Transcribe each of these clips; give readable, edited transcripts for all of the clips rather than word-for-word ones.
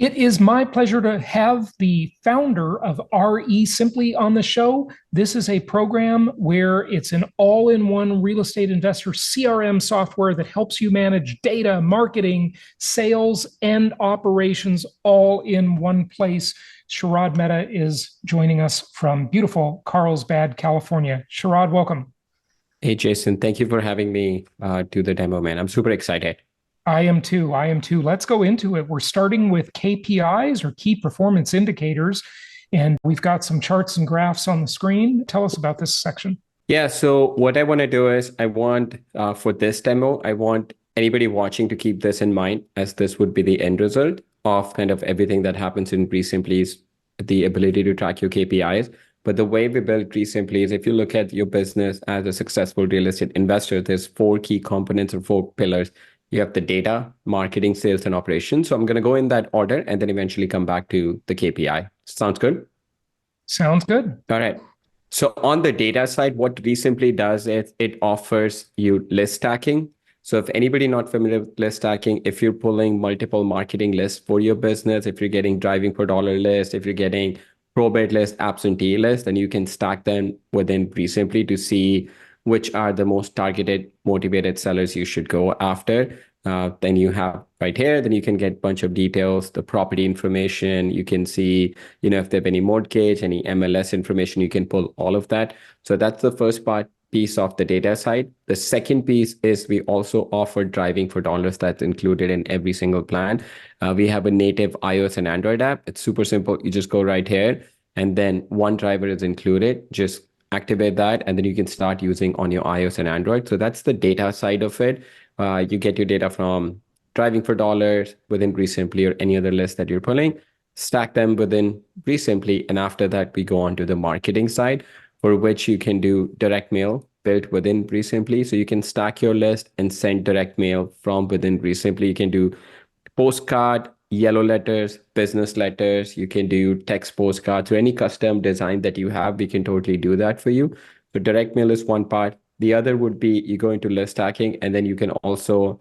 It is my pleasure to have the founder of RESimpli on the show. This is a program where it's an all-in-one real estate investor CRM software that helps you manage data, marketing, sales, and operations all in one place. Sharad Mehta is joining us from beautiful Carlsbad, California. Sharad, welcome. Hey, Jason, thank you for having me do the demo, man. I'm super excited. I am too. I am too. Let's go into it. We're starting with KPIs or key performance indicators, and we've got some charts and graphs on the screen. Tell us about this section. Yeah, so what I want to do is I want, for this demo, I want anybody watching to keep this in mind, as this would be the end result of kind of everything that happens in RESimpli is the ability to track your KPIs. But the way we build RESimpli is if you look at your business as a successful real estate investor, there's four key components or four pillars. You have the data, marketing, sales, and operations. So I'm going to go in that order and then eventually come back to the KPI. Sounds good? Sounds good. All right. So on the data side, what RESimpli does is it offers you list stacking. So if anybody not familiar with list stacking, if you're pulling multiple marketing lists for your business, if you're getting driving per dollar list, if you're getting probate list, absentee list, then you can stack them within RESimpli to see which are the most targeted, motivated sellers you should go after. Then you have right here, then you can get a bunch of details, the property information. You can see, if they have any mortgage, any MLS information, you can pull all of that. So that's the first piece of the data side. The second piece is we also offer driving for dollars that's included in every single plan. We have a native iOS and Android app. It's super simple. You just go right here and then one driver is included. Just activate that and then you can start using on your iOS and Android. So that's the data side of it. You get your data from driving for dollars within RESimpli or any other list that you're pulling, stack them within RESimpli. And after that, we go on to the marketing side, for which you can do direct mail built within RESimpli. So you can stack your list and send direct mail from within RESimpli. You can do postcard, yellow letters, business letters. You can do text postcards or any custom design that you have. We can totally do that for you. So direct mail is one part. The other would be you go into list stacking, and then you can also,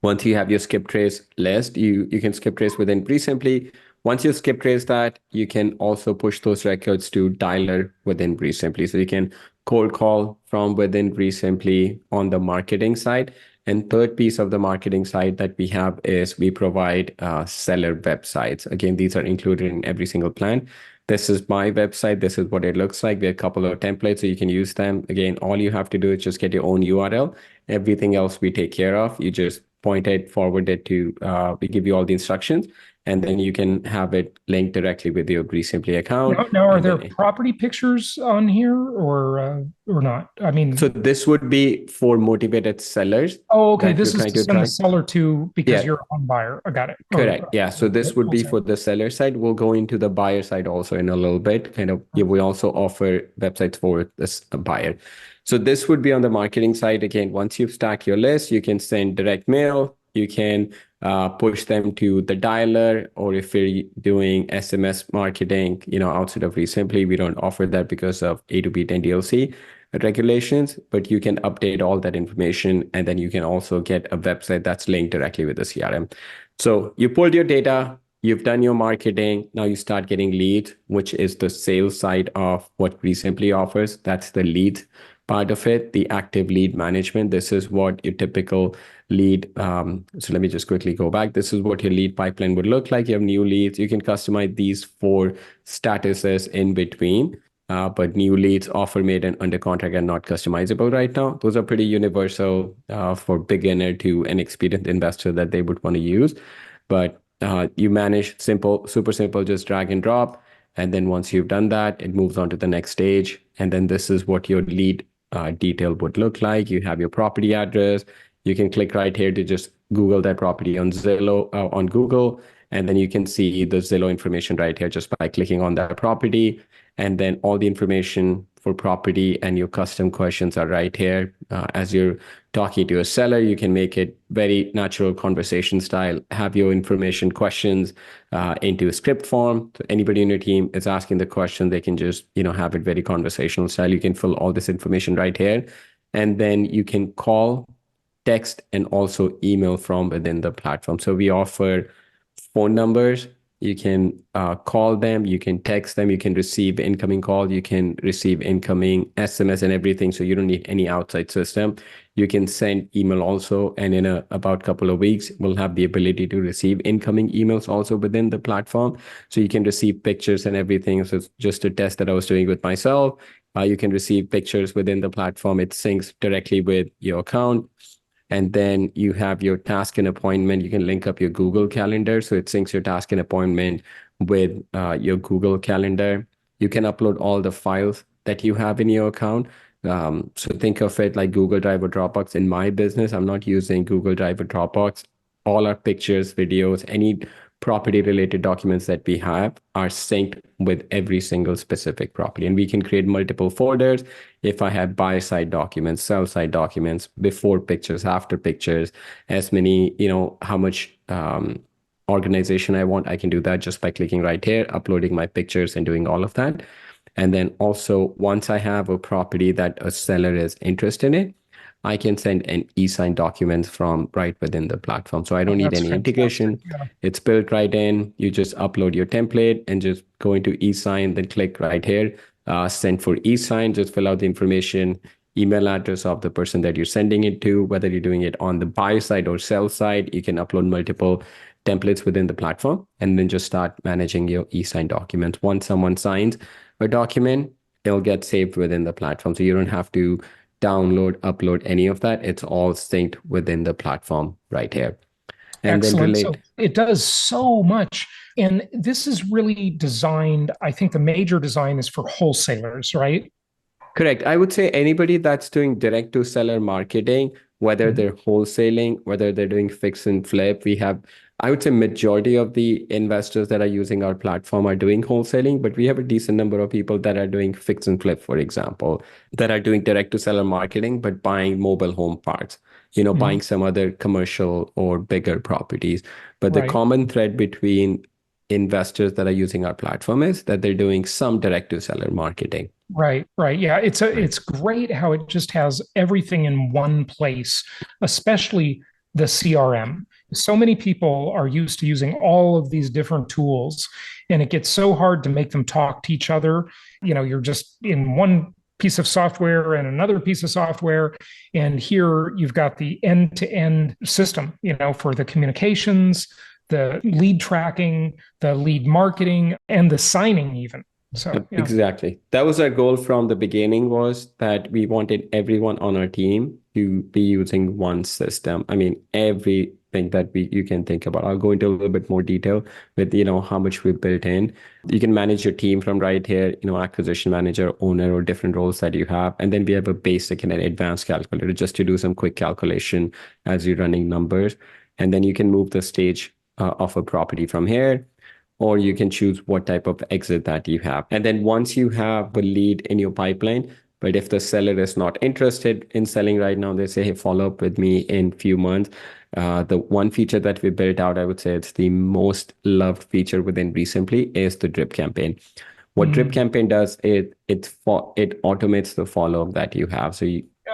once you have your skip trace list, you can skip trace within RESimpli. Once you skip trace that, you can also push those records to dialer within RESimpli. So you can cold call from within RESimpli on the marketing side. And third piece of the marketing side that we have is we provide seller websites. Again, these are included in every single plan. This is my website. This is what it looks like. There are a couple of templates, so you can use them. Again, all you have to do is just get your own URL. Everything else we take care of. You just point it, forward it to, we give you all the instructions, and then you can have it linked directly with your RESimpli account. Now are there property pictures on here or not? I mean, so this would be for motivated sellers. oh, okay. This is to send the seller to because you're a home buyer. I got it. Correct. Yeah. So this would be for the seller side. We'll go into the buyer side also in a little bit. We also offer websites for this buyer. So this would be on the marketing side. Again, once you've stacked your list, you can send direct mail. You can push them to the dialer, or if you're doing SMS marketing, outside of RESimpli, we don't offer that because of A2B 10DLC regulations, but you can update all that information. And then you can also get a website that's linked directly with the CRM. So you pulled your data, you've done your marketing. Now you start getting leads, which is the sales side of what RESimpli offers. That's the lead part of it, the active lead management. This is what your typical lead. So let me just quickly go back. This is what your lead pipeline would look like. You have new leads. You can customize these four statuses in between. But new leads, offer made, and under contract are not customizable right now. Those are pretty universal for beginner to an experienced investor that they would want to use. But you manage super simple, just drag and drop. And then once you've done that, it moves on to the next stage. And then this is what your lead detail would look like. You have your property address. You can click right here to just Google that property on Zillow, on Google. And then you can see the Zillow information right here just by clicking on that property. And then all the information for property and your custom questions are right here. As you're talking to a seller, you can make it very natural conversation style, have your information questions into a script form. So anybody in your team is asking the question, they can just, have it very conversational style. You can fill all this information right here. And then you can call, text, and also email from within the platform. So we offer phone numbers. you can call them, you can text them, you can receive incoming call, you can receive incoming SMS and everything. So you don't need any outside system. You can send email also, and in about couple of weeks, we'll have the ability to receive incoming emails also within the platform. So you can receive pictures and everything. So it's just a test that I was doing with myself. You can receive pictures within the platform. It syncs directly with your account. And then you have your task and appointment. You can link up your Google Calendar. So it syncs your task and appointment with your Google Calendar. You can upload all the files that you have in your account. So think of it like Google Drive or Dropbox. In my business, I'm not using Google Drive or Dropbox. All our pictures, videos, any property related documents that we have are synced with every single specific property. And we can create multiple folders. If I have buy side documents, sell side documents, before pictures, after pictures, as many, how much organization I want, I can do that just by clicking right here, uploading my pictures and doing all of that. And then also, once I have a property that a seller is interested in, I can send an e-sign documents from right within the platform. So I don't need any integration. Yeah. It's built right in. You just upload your template and just go into e-sign, then click right here, send for e-sign, just fill out the information, email address of the person that you're sending it to, whether you're doing it on the buy side or sell side. You can upload multiple templates within the platform and then just start managing your e-sign documents. Once someone signs a document, it'll get saved within the platform. So you don't have to download, upload any of that. It's all synced within the platform right here. And Excellent. then So it does so much. And this is really designed, I think the major design is for wholesalers, right? Correct. I would say anybody that's doing direct to seller marketing, whether they're wholesaling, whether they're doing fix and flip, I would say majority of the investors that are using our platform are doing wholesaling, but we have a decent number of people that are doing fix and flip, for example, that are doing direct to seller marketing, but buying mobile home parks, buying some other commercial or bigger properties. But the Right. common thread between investors that are using our platform is that they're doing some direct to seller marketing. Right, right. Yeah, it's great how it just has everything in one place, especially the CRM. So many people are used to using all of these different tools, and it gets so hard to make them talk to each other. You're just in one piece of software and another piece of software, and here you've got the end-to-end system, for the communications, the lead tracking, the lead marketing, and the signing even. So, yeah. Exactly. That was our goal from the beginning, was that we wanted everyone on our team to be using one system. I mean, everything that you can think about. I'll go into a little bit more detail with, how much we built in. You can manage your team from right here, acquisition manager, owner, or different roles that you have. And then we have a basic and an advanced calculator just to do some quick calculation as you're running numbers. And then you can move the stage of a property from here, or you can choose what type of exit that you have. And then once you have a lead in your pipeline, but if the seller is not interested in selling right now, they say, hey, follow up with me in few months. The one feature that we built out, I would say it's the most loved feature within RESimpli, is the drip campaign. What drip campaign does, it automates the follow-up that you have. So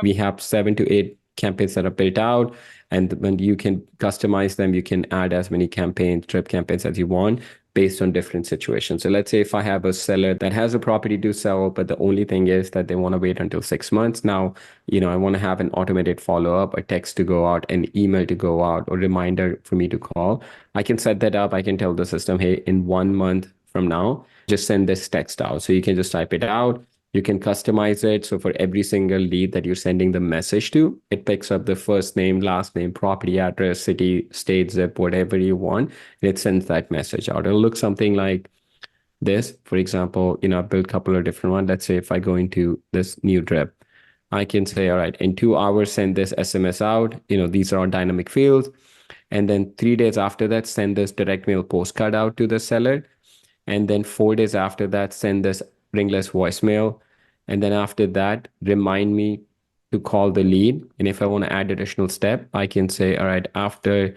we have 7 to 8 campaigns that are built out, and when you can customize them, you can add as many drip campaigns as you want, based on different situations. So let's say if I have a seller that has a property to sell, but the only thing is that they want to wait until 6 months. Now, I want to have an automated follow-up, a text to go out, an email to go out, or reminder for me to call. I can set that up. I can tell the system, hey, in 1 month from now, just send this text out. So you can just type it out. You can customize it. So for every single lead that you're sending the message to, it picks up the first name, last name, property address, city, state, zip, whatever you want, and it sends that message out. It'll look something like this. For example, I built a couple of different ones. Let's say if I go into this new drip, I can say, all right, in 2 hours, send this SMS out. These are all dynamic fields. And then 3 days after that, send this direct mail postcard out to the seller. And then 4 days after that, send this ringless voicemail. And then after that, remind me to call the lead. And if I want to add additional step, I can say, all right, after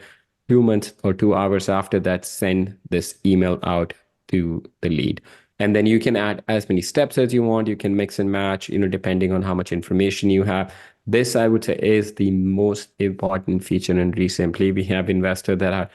2 months or 2 hours after that, send this email out to the lead. And then you can add as many steps as you want. You can mix and match, depending on how much information you have. This, I would say, is the most important feature in RESimpli. We have investors that are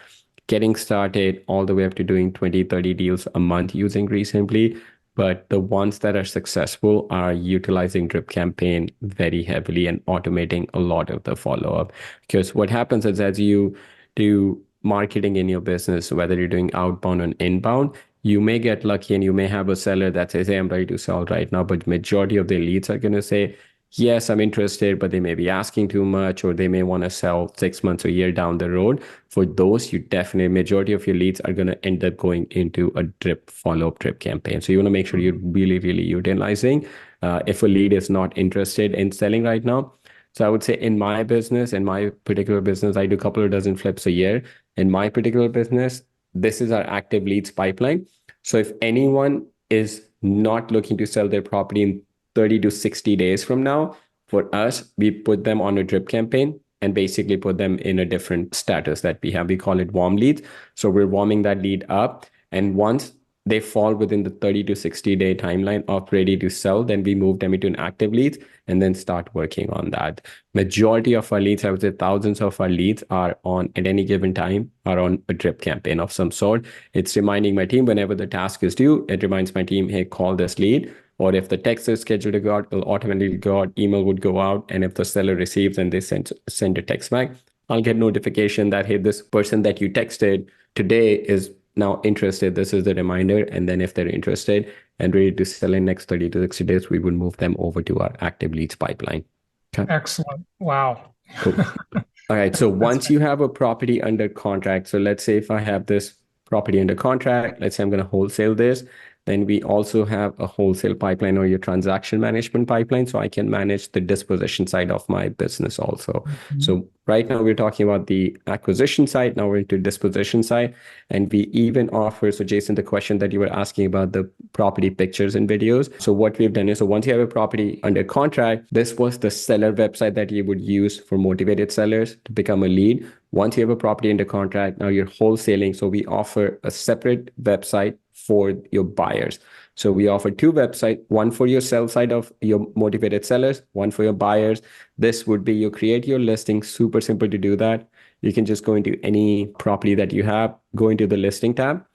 getting started all the way up to doing 20, 30 deals a month using RESimpli. But the ones that are successful are utilizing drip campaign very heavily and automating a lot of the follow-up. Because what happens is as you do marketing in your business, whether you're doing outbound or inbound, you may get lucky and you may have a seller that says, hey, I'm ready to sell right now. But majority of the leads are going to say, yes, I'm interested, but they may be asking too much, or they may want to sell 6 months or a year down the road. For those, you definitely, majority of your leads are going to end up going into a drip follow-up drip campaign. So you want to make sure you're really, really utilizing if a lead is not interested in selling right now. So I would say in my business, in my particular business, I do a couple of dozen flips a year. In my particular business, this is our active leads pipeline. So if anyone is not looking to sell their property in 30 to 60 days from now, for us, we put them on a drip campaign and basically put them in a different status that we have. We call it warm leads. So we're warming that lead up. And once they fall within the 30 to 60 day timeline of ready to sell, then we move them into an active leads and then start working on that. Majority of our leads, I would say thousands of our leads are on at any given time are on a drip campaign of some sort. It's reminding my team whenever the task is due, it reminds my team, hey, call this lead. Or if the text is scheduled to go out, it'll automatically go out, email would go out. And if the seller receives and they send a text back, I'll get notification that, hey, this person that you texted today is now interested. This is the reminder. And then if they're interested and ready to sell in next 30 to 60 days, we would move them over to our active leads pipeline. Okay. Excellent. Wow. Cool. All right. So once you have a property under contract, so let's say if I have this property under contract, let's say I'm going to wholesale this, then we also have a wholesale pipeline or your transaction management pipeline. So I can manage the disposition side of my business also. Mm-hmm. So right now we're talking about the acquisition side. Now we're into disposition side. And we even offer, so Jason, the question that you were asking about the property pictures and videos. So what we've done is, so once you have a property under contract, this was the seller website that you would use for motivated sellers to become a lead. Once you have a property under contract, now you're wholesaling. So we offer a separate website for your buyers. So we offer two websites, one for your sell side of your motivated sellers, one for your buyers. This would be you create your listing, super simple to do that. You can just go into any property that you have, go into the listing tab,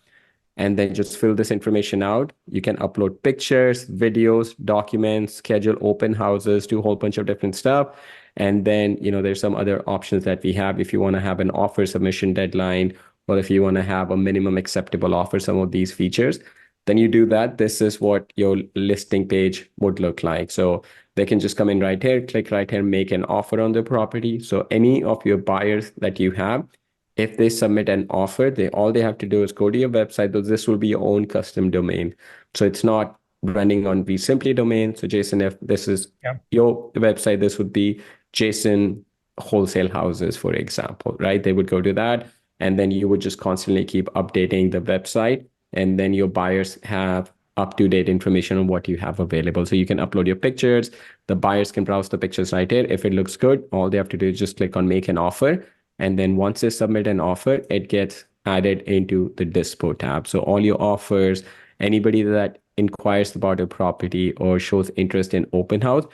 and then just fill this information out. You can upload pictures, videos, documents, schedule open houses, do a whole bunch of different stuff. And then, there's some other options that we have if you want to have an offer submission deadline, or if you want to have a minimum acceptable offer, some of these features, then you do that. This is what your listing page would look like. So they can just come in right here, click right here, make an offer on the property. So any of your buyers that you have, if they submit an offer, all they have to do is go to your website. This will be your own custom domain. So it's not running on RESimpli domain. So Jason, if this is your website, this would be Jason Wholesale Houses, for example, right? They would go to that. And then you would just constantly keep updating the website. And then your buyers have up-to-date information on what you have available. So you can upload your pictures. The buyers can browse the pictures right here. If it looks good, all they have to do is just click on make an offer. And then once they submit an offer, it gets added into the dispo tab. So all your offers, anybody that inquires about a property or shows interest in open house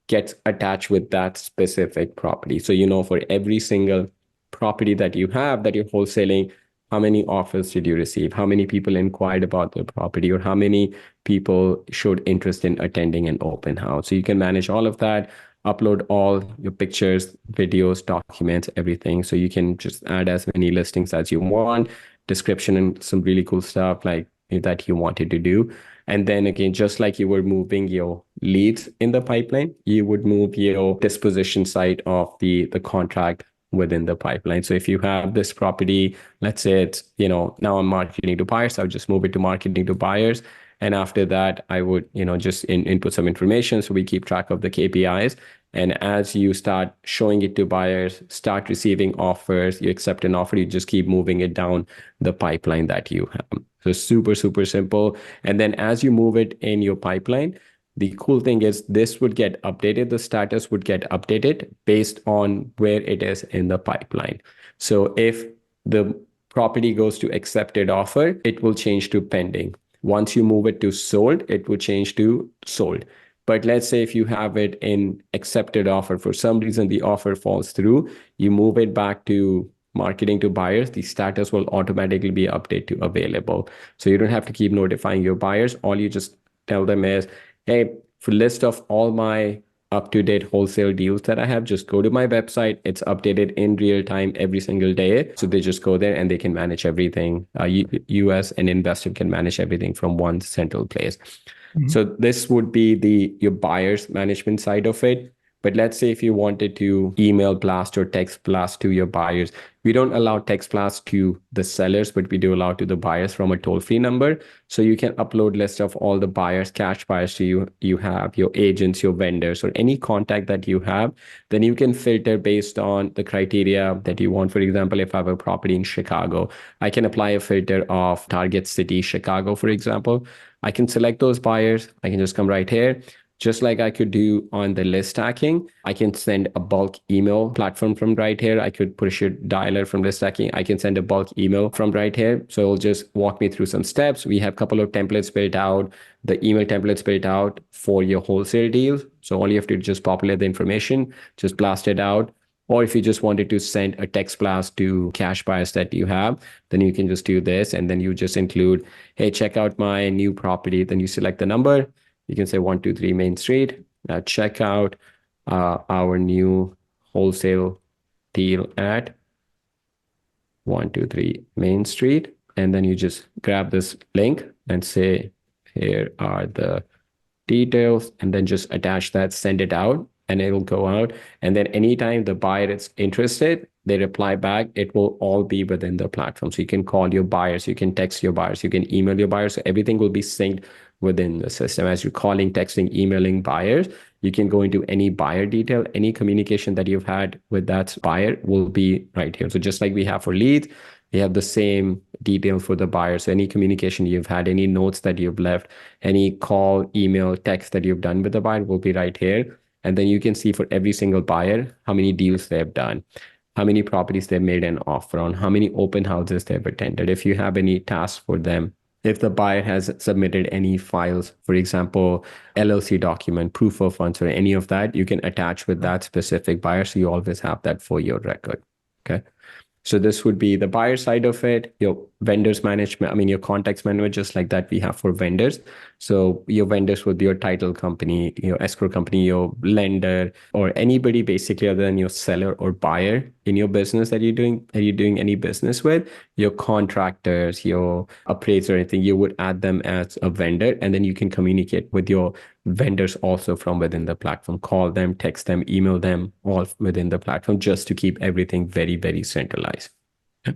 gets attached with that specific property. So, for every single property that you have that you're wholesaling, how many offers did you receive? How many people inquired about the property, or how many people showed interest in attending an open house? So you can manage all of that, upload all your pictures, videos, documents, everything. So you can just add as many listings as you want, description and some really cool stuff like that you wanted to do. And then again, just like you were moving your leads in the pipeline, you would move your disposition side of the contract within the pipeline. So if you have this property, let's say it's, now I'm marketing to buyers, I would just move it to marketing to buyers. And after that, I would, just input some information. So we keep track of the KPIs. And as you start showing it to buyers, start receiving offers, you accept an offer, you just keep moving it down the pipeline that you have. So super, super simple. And then as you move it in your pipeline, the cool thing is this would get updated. The status would get updated based on where it is in the pipeline. So if the property goes to accepted offer, it will change to pending. Once you move it to sold, it will change to sold. But let's say if you have it in accepted offer, for some reason the offer falls through, you move it back to marketing to buyers, the status will automatically be updated to available. So you don't have to keep notifying your buyers. All you just tell them is, hey, for list of all my up-to-date wholesale deals that I have, just go to my website. It's updated in real time every single day. So they just go there and they can manage everything. You as an investor can manage everything from one central place. So this would be your buyer's management side of it. But let's say if you wanted to email blast or text blast to your buyers, we don't allow text blast to the sellers, but we do allow to the buyers from a toll-free number. So you can upload list of all the buyers, cash buyers to you have, your agents, your vendors, or any contact that you have. Then you can filter based on the criteria that you want. For example, if I have a property in Chicago, I can apply a filter of target city, Chicago, for example. I can select those buyers. I can just come right here. Just like I could do on the list stacking, I can send a bulk email platform from right here. I could push a dialer from list stacking. I can send a bulk email from right here. So it'll just walk me through some steps. We have a couple of templates built out, the email templates built out for your wholesale deals. So all you have to just populate the information, just blast it out. Or if you just wanted to send a text blast to cash buyers that you have, then you can just do this. And then you just include, hey, check out my new property. Then you select the number. You can say 123 Main Street. Check out our new wholesale deal at 123 Main Street. And then you just grab this link and say, here are the details, and then just attach that, send it out, and it'll go out. And then anytime the buyer is interested, they reply back, it will all be within the platform. So you can call your buyers, you can text your buyers, you can email your buyers. So everything will be synced within the system. As you're calling, texting, emailing buyers, you can go into any buyer detail, any communication that you've had with that buyer will be right here. So just like we have for leads, we have the same detail for the buyer. So any communication you've had, any notes that you've left, any call, email, text that you've done with the buyer will be right here. And then you can see for every single buyer, how many deals they've done, how many properties they've made an offer on, how many open houses they've attended, if you have any tasks for them, if the buyer has submitted any files, for example, LLC document, proof of funds, or any of that, you can attach with that specific buyer. So you always have that for your record. Okay. So this would be the buyer side of it, your vendors management, your contacts management, just like that we have for vendors. So your vendors would be your title company, your escrow company, your lender, or anybody basically other than your seller or buyer in your business that you're doing any business with, your contractors, your appraiser, anything, you would add them as a vendor, and then you can communicate with your vendors also from within the platform, call them, text them, email them, all within the platform, just to keep everything very, very centralized.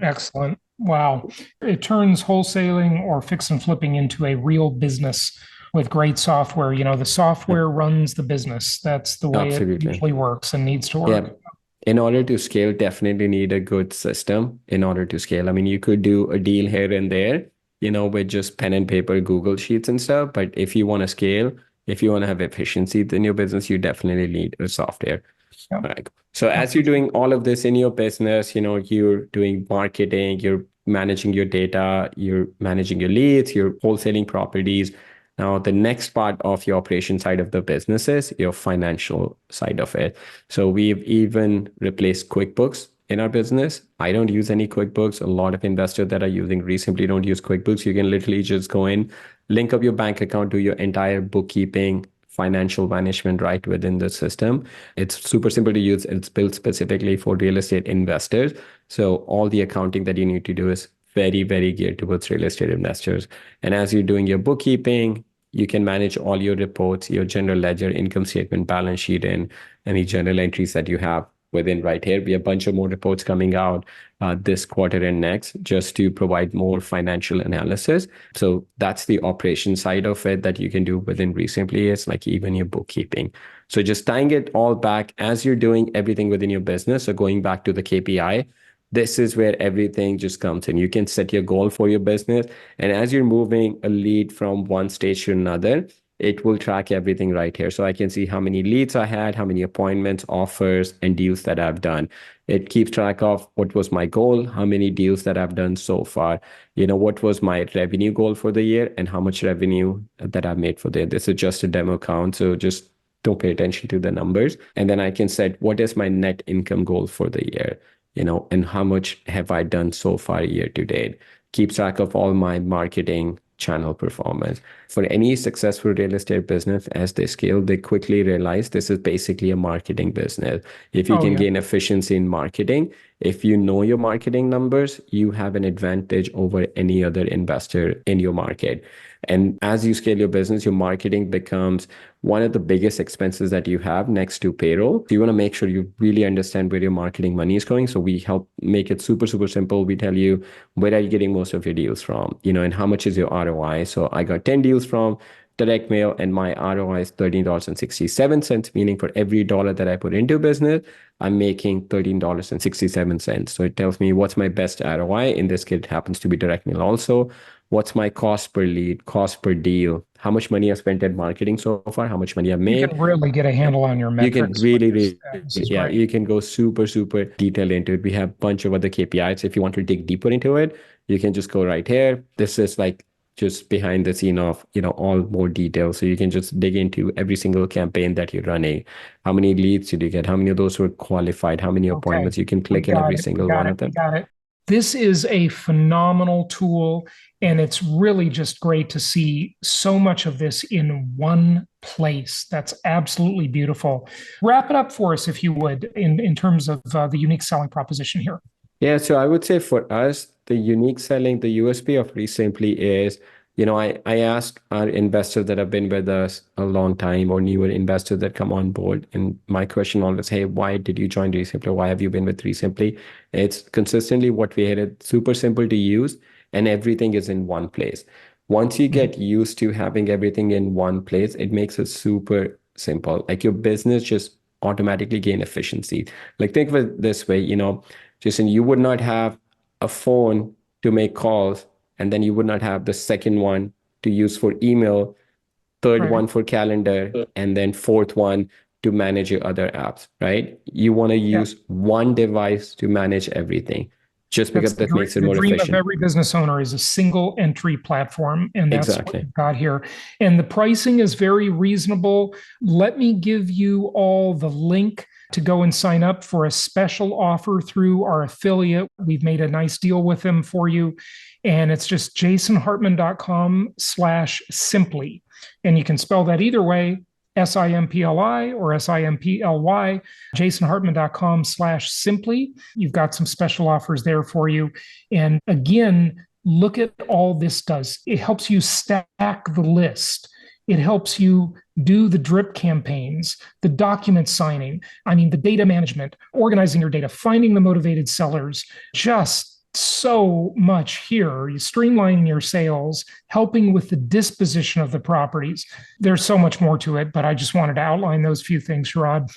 Excellent. Wow. It turns wholesaling or fix and flipping into a real business with great software. The software runs the business. That's the way it usually works and needs to work. Yeah. In order to scale, definitely need a good system in order to scale. You could do a deal here and there, with just pen and paper, Google Sheets and stuff. But if you want to scale, if you want to have efficiency in your business, you definitely need a software. Yep. Right. So as you're doing all of this in your business, you're doing marketing, you're managing your data, you're managing your leads, you're wholesaling properties. Now, the next part of your operation side of the business is your financial side of it. So we've even replaced QuickBooks in our business. I don't use any QuickBooks. A lot of investors that are using RESimpli don't use QuickBooks. You can literally just go in, link up your bank account to your entire bookkeeping, financial management right within the system. It's super simple to use. It's built specifically for real estate investors. So all the accounting that you need to do is very, very geared towards real estate investors. And as you're doing your bookkeeping, you can manage all your reports, your general ledger, income statement, balance sheet, and any general entries that you have within right here. We have a bunch of more reports coming out this quarter and next, just to provide more financial analysis. So that's the operation side of it that you can do within RESimpli. It's like even your bookkeeping. So just tying it all back as you're doing everything within your business. So going back to the KPI, this is where everything just comes in. You can set your goal for your business. And as you're moving a lead from one stage to another, it will track everything right here. So I can see how many leads I had, how many appointments, offers, and deals that I've done. It keeps track of what was my goal, how many deals that I've done so far, what was my revenue goal for the year, and how much revenue that I've made for the year. This is just a demo count. So just don't pay attention to the numbers. And then I can set what is my net income goal for the year. and how much have I done so far year to date. Keep track of all my marketing channel performance. For any successful real estate business, as they scale, they quickly realize this is basically a marketing business. If you Oh, can yeah. gain efficiency in marketing, if you know your marketing numbers, you have an advantage over any other investor in your market. And as you scale your business, your marketing becomes one of the biggest expenses that you have next to payroll. So you want to make sure you really understand where your marketing money is going. So we help make it super, super simple. We tell you, where are you getting most of your deals from, and how much is your ROI? So I got 10 deals from direct mail and my ROI is $13.67, meaning for every dollar that I put into business, I'm making $13.67. So it tells me what's my best ROI. In this case, it happens to be direct mail also. What's my cost per lead, cost per deal, how much money I spent at marketing so far, how much money I've You made. can really get a handle on your You can metrics with really, this. really, This is yeah, great. you can go super, super detailed into it. We have a bunch of other KPIs. If you want to dig deeper into it, you can just go right here. This is like just behind the scene of, all more details. So you can just dig into every single campaign that you're running. How many leads did you get? How many of those were qualified? How many Okay. appointments? You can We click in got every it. We single got one it. of We them. got it. This is a phenomenal tool, and it's really just great to see so much of this in one place. That's absolutely beautiful. Wrap it up for us, if you would, in terms of the unique selling proposition here. Yeah, so I would say for us, the unique selling, the USP of RESimpli is, I ask our investors that have been with us a long time or newer investors that come on board. And my question always, hey, why did you join RESimpli? Why have you been with RESimpli? It's consistently what we hear. It's super simple to use and everything is in one place. Once you get used to having everything in one place, it makes it super simple. Like your business just automatically gain efficiency. Like think of it this way, Jason, you would not have a phone to make calls, and then you would not have the second one to use for email, third Right. one for calendar, and then fourth one to manage your other apps, right? You want to Yeah. use one device to manage everything just because That's that makes it the more dream of efficient. every business owner is a single entry platform, and that's what Exactly. you've got here. And the pricing is very reasonable. Let me give you all the link to go and sign up for a special offer through our affiliate. We've made a nice deal with them for you. And it's just jasonhartman.com/simply. And you can spell that either way, SIMPLI or SIMPLY, jasonhartman.com/simply. You've got some special offers there for you. And again, look at all this does. It helps you stack the list. It helps you do the drip campaigns, the document signing, the data management, organizing your data, finding the motivated sellers, just so much here. You streamlining your sales, helping with the disposition of the properties. There's so much more to it, but I just wanted to outline those few things, Sharad.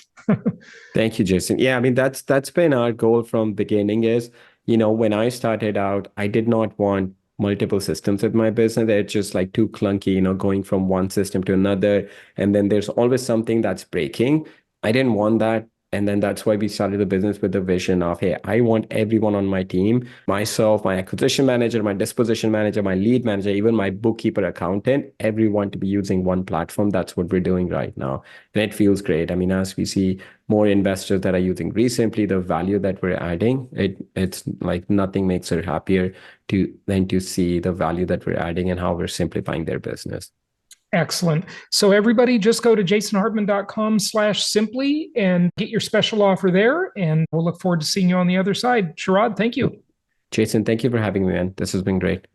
Thank you, Jason. Yeah, that's been our goal from beginning is, when I started out, I did not want multiple systems with my business. They're just like too clunky, going from one system to another. And then there's always something that's breaking. I didn't want that. And then that's why we started the business with the vision of, hey, I want everyone on my team, myself, my acquisition manager, my disposition manager, my lead manager, even my bookkeeper, accountant, everyone to be using one platform. That's what we're doing right now. And it feels great. As we see more investors that are using RESimpli, the value that we're adding, it's like nothing makes her happier than to see the value that we're adding and how we're simplifying their business. Excellent. So everybody just go to jasonhartman.com/simply and get your special offer there. And we'll look forward to seeing you on the other side. Sharad, thank you. Jason, thank you for having me, man. This has been great.